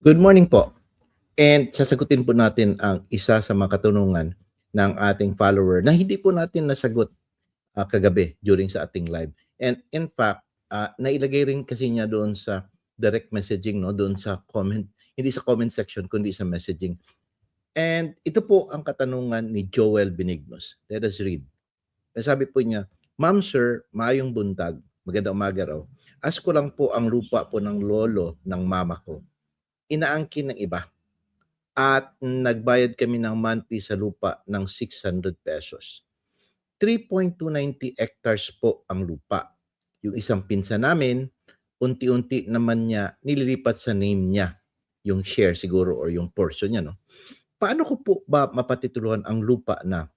Good morning po. And sasagutin po natin ang isa sa mga katanungan ng ating follower na hindi po natin nasagot kagabi during sa ating live. And in fact, nailagay rin kasi niya doon sa direct messaging, no? Doon sa comment, hindi sa comment section, kundi sa messaging. And ito po ang katanungan ni Joel Benignos. Let us read. Sabi po niya, Ma'am Sir, maayong buntag. Magandang umaga raw. Ask ko lang po ang lupa po ng lolo ng mama ko. Inaangkin ng iba at nagbayad kami ng monthly sa lupa ng 600 pesos. 3.290 hectares po ang lupa. Yung isang pinsan namin, unti-unti naman niya nililipat sa name niya, yung share siguro or yung portion niya. No? Paano ko po ba mapatituluhan ang lupa na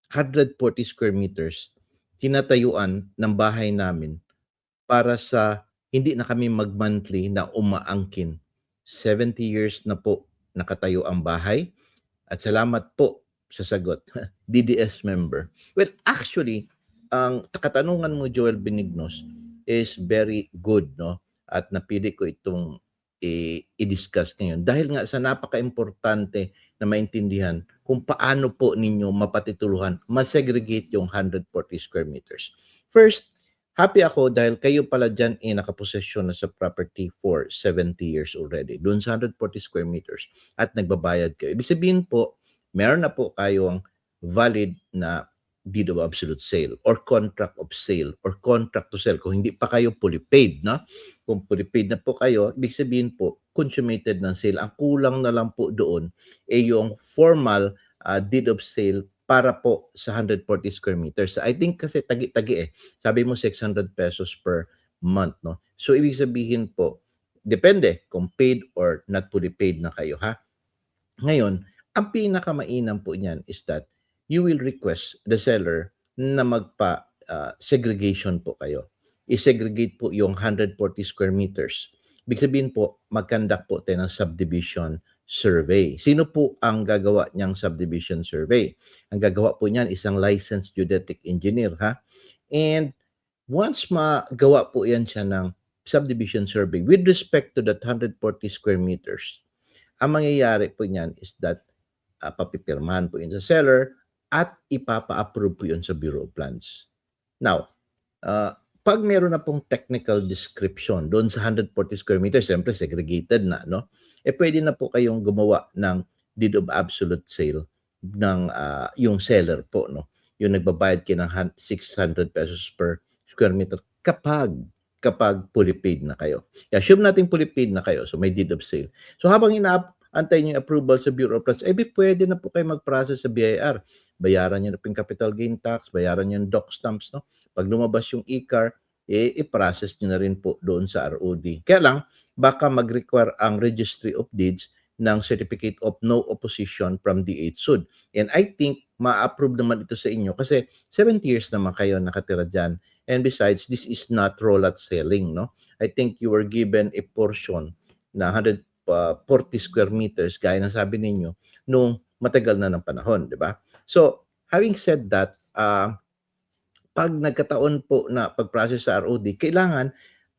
140 square meters tinatayuan ng bahay namin para sa hindi na kami mag-monthly na umaangkin? 70 years na po nakatayo ang bahay. At salamat po sa sagot. DDS member. Well, actually, ang katanungan mo, Joel Benignos, is very good, no? At napili ko itong i-discuss ngayon. Dahil nga sa napaka-importante na maintindihan kung paano po ninyo mapatituluhan, masegregate yung 140 square meters. First, happy ako dahil kayo pala dyan nakaposesyon na sa property for 70 years already. Doon sa 140 square meters at nagbabayad kayo. Ibig sabihin po, meron na po kayong valid na deed of absolute sale or contract of sale or contract to sell. Kung hindi pa kayo fully paid, no? Kung fully paid na po kayo, ibig sabihin po, consummated ng sale. Ang kulang na lang po doon ay yung formal deed of sale para po sa 140 square meters. I think kasi tagi-tagi Sabi mo 600 pesos per month, no? So ibig sabihin po, depende kung paid or not fully paid na kayo, ha? Ngayon, ang pinakamainam po niyan is that you will request the seller na segregation po kayo. I-segregate po yung 140 square meters. Ibig sabihin po, mag-conduct po tayo ng subdivision survey. Sino po ang gagawa niyang subdivision survey? Ang gagawa po niyan isang licensed geodetic engineer, ha? And once magawa po yan siya ng subdivision survey with respect to that 140 square meters, ang mangyayari po niyan is that papipirmahan po yun sa seller at ipapa-approve po yun sa Bureau of Plans. Now, pag meron na pong technical description doon sa 140 square meters, siyempre segregated na, no? Pwede na po kayong gumawa ng deed of absolute sale ng yung seller po, no? Yung nagbabayad kayo ng 600 pesos per square meter kapag fully paid na kayo. Assume natin fully paid na kayo, so may deed of sale. So habang inaantay niyo yung approval sa Bureau of Plans, pwede na po kayo mag-process sa BIR. Bayaran niyo na po yung capital gain tax, bayaran niyo yung doc stamps, no? Pag lumabas yung e-car, i-process niyo na rin po doon sa ROD. Kaya lang, baka mag-require ang Registry of Deeds ng Certificate of No Opposition from DHSUD. And I think ma-approve naman ito sa inyo kasi 70 years naman kayo nakatira dyan. And besides, this is not rollout selling, no? I think you were given a portion na 140 square meters, gaya ng sabi ninyo, nung matagal na ng panahon, di ba? So, having said that, pag nagkataon po na pag-process sa ROD, kailangan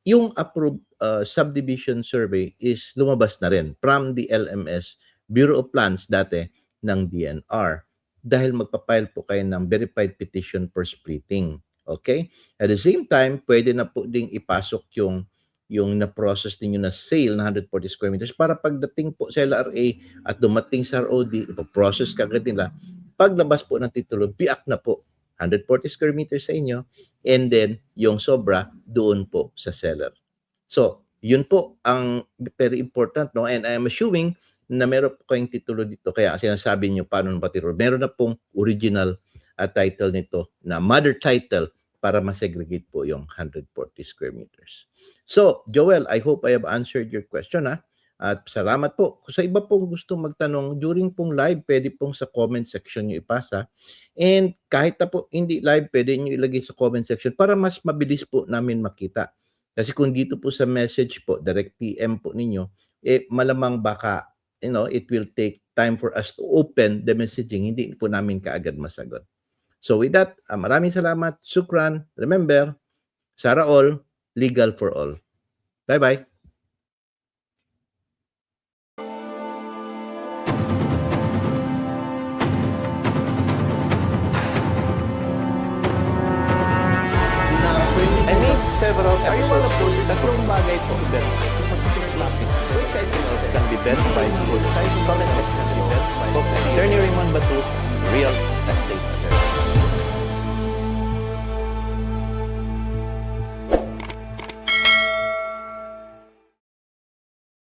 yung approved subdivision survey is lumabas na rin from the LMS Bureau of Plans dati ng DNR dahil magpapile po kayo ng verified petition for splitting. Okay? At the same time, pwede na po ding ipasok yung na-process ninyo na sale na 140 square meters para pagdating po sa LRA at dumating sa ROD, ipoprocess kagad nila. Paglabas po ng titulo, biak na po 140 square meters sa inyo and then yung sobra doon po sa seller. So, yun po ang very important, no? And I'm assuming na meron po kayong titulo dito. Kaya sinasabi niyo paano patiro. Meron na pong original title nito na mother title para ma-segregate po yung 140 square meters. So, Joel, I hope I have answered your question, ha? At salamat po. Kung sa iba pong gusto magtanong, during pong live, pwede pong sa comment section nyo ipasa. And kahit na po hindi live, pwede nyo ilagay sa comment section para mas mabilis po namin makita. Kasi kung dito po sa message po, direct PM po ninyo, malamang baka, it will take time for us to open the messaging. Hindi po namin kaagad masagot. So with that, maraming salamat. Shukran. Remember, Sara all, legal for all. Bye-bye. several episodes, tatlong bagay po verify. Which I think can be verified. Which I think can be verified. Attorney Raymond Batu, Real Estate Attorney.